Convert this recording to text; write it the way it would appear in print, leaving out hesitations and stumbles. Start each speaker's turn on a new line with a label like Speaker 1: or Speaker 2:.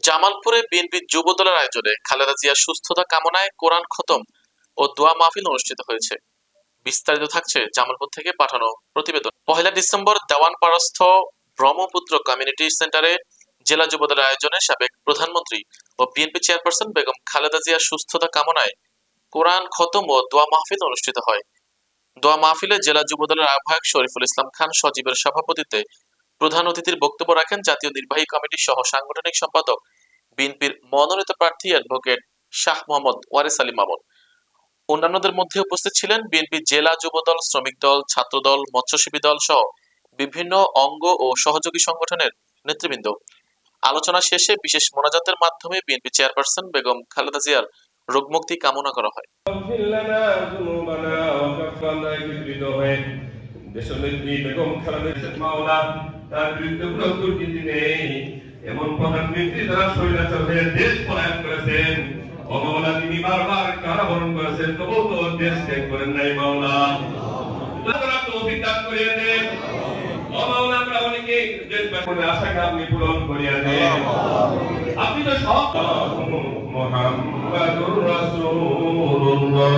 Speaker 1: জামালপুরে বিএনপি যুব দলের আয়োজনে খালেদা জিয়ার সুস্থতা কামনায় কোরআন খতম ও দোয়া মাহফিল অনুষ্ঠিত হয়েছে। বিস্তারিত থাকছে জামালপুর থেকে পাঠানো প্রতিবেদন। 1 ডিসেম্বর দেওয়ানপাড়াস্থ ব্রহ্মপুত্র কমিউনিটি সেন্টারে জেলা যুবদলের আয়োজনে সাবেক প্রধানমন্ত্রী ও বিএনপি চেয়ারপারসন বেগম খালেদা জিয়ার সুস্থতা কামনায় কোরআন খতম ও দোয়া মাহফিল অনুষ্ঠিত হয়। দোয়া মাহফিলে জেলা যুবদলের আহ্বায়ক শরীফুল ইসলাম খান সজীবের সভাপতিত্বে প্রধান অতিথির বক্তব্য রাখেন জাতীয় নির্বাহী কমিটির সহ সাংগঠনিক সম্পাদক বিএনপির মনোনীত প্রার্থী অ্যাডভোকেট শাহ মোহাম্মদ ওয়ারেস আলী মামুন। অন্যান্যদের মধ্যে উপস্থিত ছিলেন বিএনপি জেলা যুবদল, শ্রমিক দল, ছাত্রদল, মৎস্যজীবী দল সহ বিভিন্ন অঙ্গ ও সহযোগী সংগঠনের নেতৃবৃন্দ। আলোচনা শেষে বিশেষ মোনাজাতের মাধ্যমে বিএনপি চেয়ারপারসন বেগম খালেদা জিয়ার রোগমুক্তি কামনা করা হয়।
Speaker 2: দেশনেত্রী বেগম খালেদা মাওলা তার বিরুদ্ধে কোনো দুর্নীতি নেই, এমন প্রধানমন্ত্রী যারা স্বৈরাচার হয়ে দেশ পলায়ন করেছেন, ও মাওলা তিনি বারবার কারাবরণ করেছেন, তবুও তো দেশ ত্যাগ করেন নাই মাওলা। আল্লাহ তৌফিক দান করিয়ে দেন। ও মাওলা আমরা অনেকে দেশ ব্যাপনে আশাকে আপনি পূরণ করিয়ে দেন। আপনি তো সব মুহাম্মাদুর রাসূলুল্লাহ।